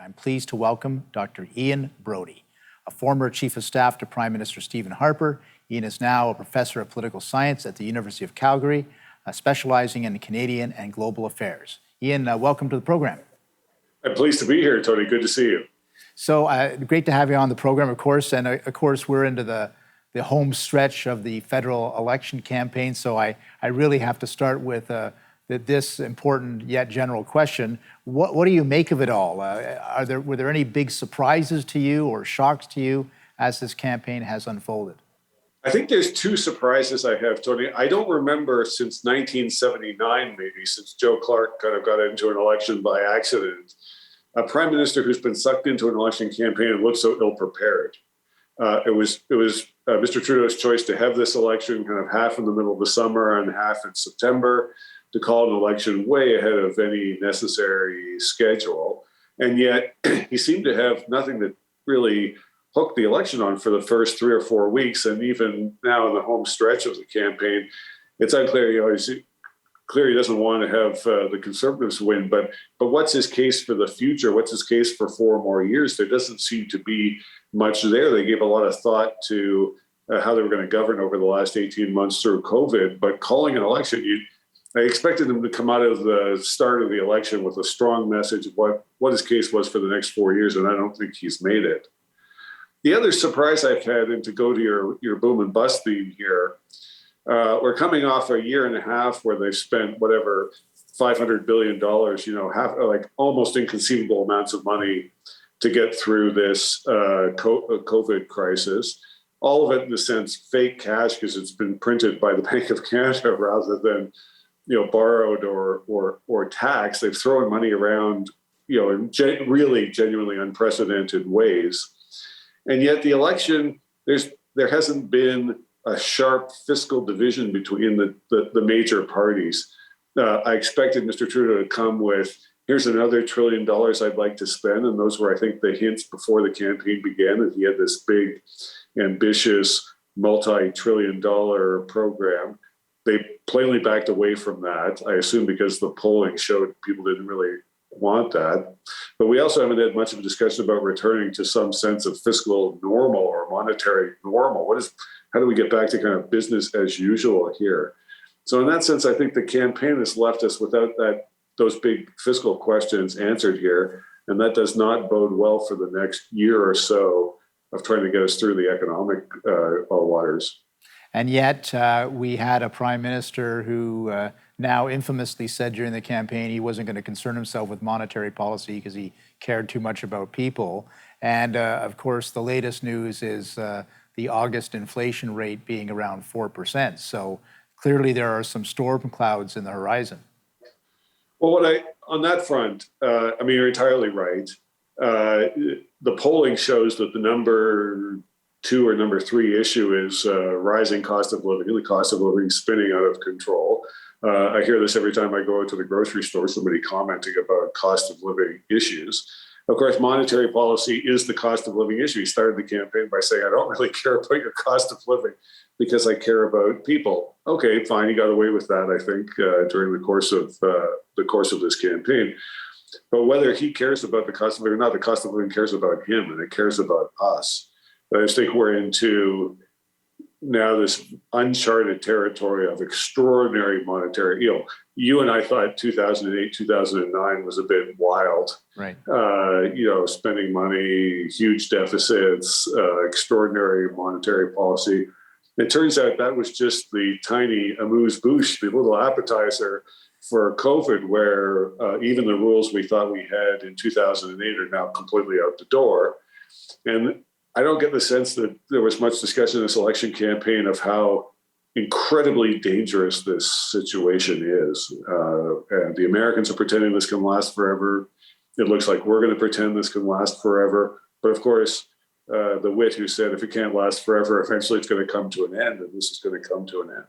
I'm pleased to welcome Dr. Ian Brodie, a former Chief of Staff to Prime Minister Stephen Harper. Ian is now a professor of political science at the University of Calgary, specializing in Canadian and global affairs. Ian, welcome to the program. I'm pleased to be here, Tony. Good to see you. So great to have you on the program, of course. And of course, we're into the home stretch of the federal election campaign. So I really have to start with this important yet general question. What do you make of it all? Were there any big surprises to you or shocks to you as this campaign has unfolded? I think there's two surprises I have, Tony. I don't remember since 1979, maybe, since Joe Clark kind of got into an election by accident, a prime minister who's been sucked into an election campaign and looked so ill-prepared. It was Mr. Trudeau's choice to have this election kind of half in the middle of the summer and half in September, to call an election way ahead of any necessary schedule. And yet he seemed to have nothing that really hooked the election on for the first 3 or 4 weeks. And even now in the home stretch of the campaign, it's unclear, he's clear he doesn't want to have the Conservatives win, but what's his case for the future? What's his case for 4 more years? There doesn't seem to be much there. They gave a lot of thought to how they were going to govern over the last 18 months through COVID, but calling an election, I expected him to come out of the start of the election with a strong message of what his case was for the next 4 years, and I don't think he's made it. The other surprise I've had, and to go to your boom and bust theme here, we're coming off a year and a half where they've spent whatever $500 billion, like almost inconceivable amounts of money to get through this COVID crisis. All of it, in a sense, fake cash because it's been printed by the Bank of Canada rather than borrowed or taxed. They've thrown money around, in really genuinely unprecedented ways. And yet the election, there hasn't been a sharp fiscal division between the major parties. I expected Mr. Trudeau to come with, here's another $1 trillion I'd like to spend. And those were, I think, the hints before the campaign began that he had this big, ambitious, multi-trillion-dollar program. They plainly backed away from that, I assume because the polling showed people didn't really want that. But we also haven't had much of a discussion about returning to some sense of fiscal normal or monetary normal. How do we get back to kind of business as usual here? So in that sense, I think the campaign has left us without those big fiscal questions answered here. And that does not bode well for the next year or so of trying to get us through the economic waters. And yet we had a prime minister who now infamously said during the campaign he wasn't going to concern himself with monetary policy because he cared too much about people. And of course, the latest news is the August inflation rate being around 4%. So clearly there are some storm clouds in the horizon. Well, on that front, you're entirely right. The polling shows that the number 2 or number 3 issue is rising cost of living. The cost of living spinning out of control. I hear this every time I go out to the grocery store, somebody commenting about cost of living issues. Of course, monetary policy is the cost of living issue. He started the campaign by saying, I don't really care about your cost of living because I care about people. Okay, fine. He got away with that, I think, during the course of this campaign. But whether he cares about the cost of living or not, the cost of living cares about him and it cares about us. I just think we're into now this uncharted territory of extraordinary monetary. You and I thought 2008, 2009 was a bit wild. Right. Spending money, huge deficits, extraordinary monetary policy. It turns out that was just the tiny amuse-bouche, the little appetizer for COVID, where even the rules we thought we had in 2008 are now completely out the door. And I don't get the sense that there was much discussion in this election campaign of how incredibly dangerous this situation is. And the Americans are pretending this can last forever. It looks like we're going to pretend this can last forever. But of course, the wit who said, if it can't last forever, eventually it's going to come to an end, and this is going to come to an end.